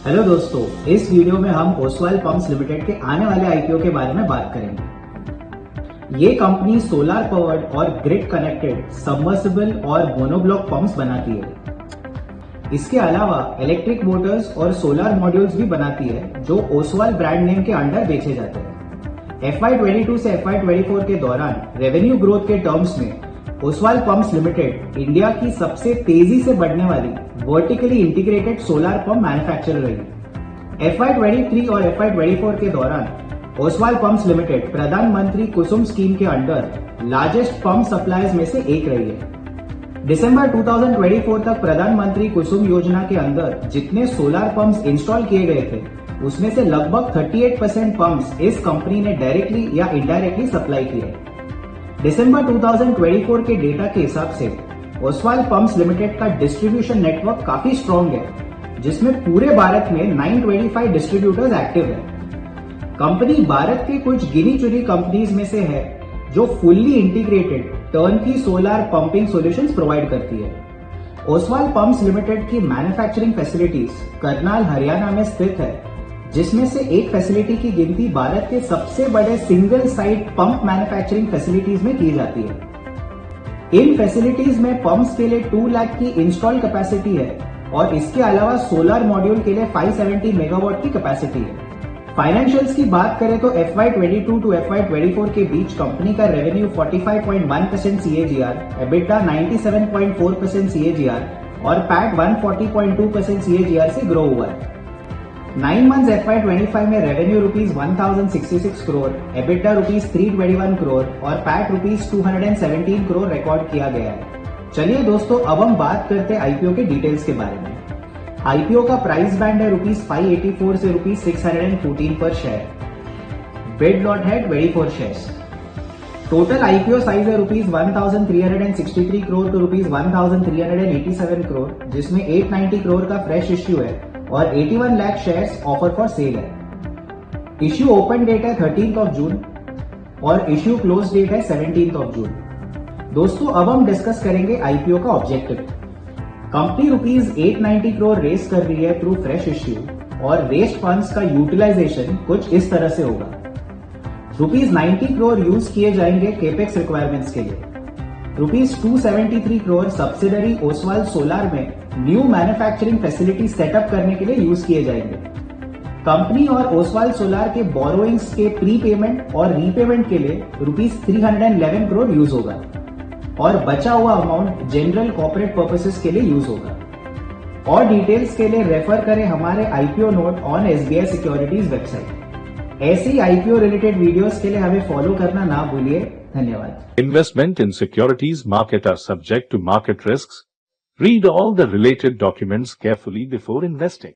Hello दोस्तों, इस video में हम ओसवाल पंप्स लिमिटेड के आने वाले आईपीओ के बारे में बात करेंगे। ये कंपनी सोलर पावर्ड और ग्रिड कनेक्टेड सबमर्सिबल और मोनोब्लॉक पंप्स बनाती है। इसके अलावा इलेक्ट्रिक मोटर्स और सोलर मॉड्यूल्स भी बनाती है जो ओसवाल ब्रांड नेम के अंडर बेचे जाते हैं। FY22 से FY24 के दौरान रेवेन्यू ग्रोथ के टर्म्स में ओसवाल पंप्स लिमिटेड इंडिया की सबसे तेजी से बढ़ने वाली vertically integrated solar pump manufacturer रही। FY23 और FY24 के दौरान ओसवाल पंप्स लिमिटेड प्रधानमंत्री कुसुम स्कीम के अंडर लार्जेस्ट पंप सप्लायर्स में से एक रही है। दिसंबर 2024 तक प्रधानमंत्री कुसुम योजना के अंदर जितने सोलर पंप्स इंस्टॉल किए गए थे उसमें से लगभग 38% पंप्स इस कंपनी ने डायरेक्टली या इनडायरेक्टली सप्लाई किए। दिसंबर 2024 के डेटा के हिसाब से ओसवाल पंप्स लिमिटेड का डिस्ट्रीब्यूशन नेटवर्क काफी स्ट्रॉन्ग है, जिसमें पूरे भारत में 925 डिस्ट्रीब्यूटर्स एक्टिव है। कंपनी भारत के कुछ गिनी चुनी कंपनीज में से है जो fully integrated turnkey solar pumping solutions provide करती है। ओसवाल पंप्स लिमिटेड की मैन्युफैक्चरिंग फैसिलिटीज करनाल हरियाणा में स्थित है, जिसमें से एक फैसिलिटी की गिनती भारत के सबसे बड़े single site pump manufacturing facilities में की जाती है। इन फैसिलिटीज में पंप्स के लिए 2 लाख की इंस्टॉल कैपेसिटी है और इसके अलावा सोलर मॉड्यूल के लिए 570 मेगावाट की कैपेसिटी है। फाइनेंशियल्स की बात करें तो FY22 टू FY24 के बीच कंपनी का रेवेन्यू 45.1% CAGR, EBITDA 97.4% CAGR और पैट 140.2% CAGR से ग्रो हुआ है। 9 मंथ्स FY25 में revenue rupees 1066 crore, EBITDA rupees 321 crore और पैट रुपीज 217 करोड़ रिकॉर्ड किया गया है। चलिए दोस्तों, अब हम बात करते हैं आईपीओ के डिटेल्स के बारे में। आईपीओ का प्राइस बैंड है रुपीज 584 से रुपीज 614 पर शेयर। बिड लॉट है 24 शेयर्स। टोटल आईपीओ साइज है rupees 1363 crore to rupees 1387 crore, जिसमें 890 करोड़ का फ्रेश इश्यू है और 81 lakh shares offer for sale है। इश्यू ओपन डेट है 13th ऑफ जून और इश्यू क्लोज डेट है 17th ऑफ जून। दोस्तों, अब हम डिस्कस करेंगे आईपीओ का objective. Company rupees 890 crore raise कर रही है थ्रू फ्रेश इश्यू और रेस्ड फंड्स का यूटिलाइजेशन कुछ इस तरह से होगा। रुपीज 90 करोड़ यूज किए जाएंगे केपेक्स रिक्वायरमेंट्स के लिए। Rupees 273 crore subsidiary Oswal solar में न्यू मैन्युफैक्चरिंग फैसिलिटी सेटअप करने के लिए यूज किए जाएंगे। कंपनी और ओसवाल सोलर के बोरोइंग्स के प्री पेमेंट और रीपेमेंट के लिए रुपीज 311 करोड़ यूज होगा और बचा हुआ अमाउंट जनरल कॉर्पोरेट पर्पसेस के लिए यूज होगा। और डिटेल्स के लिए रेफर करें हमारे IPO note on SBI securities website. ऐसी आईपीओ रिलेटेड वीडियोस के लिए हमें फॉलो करना ना भूलिए। धन्यवाद। Investment in securities market are subject to market risks. Read all the related documents carefully before investing.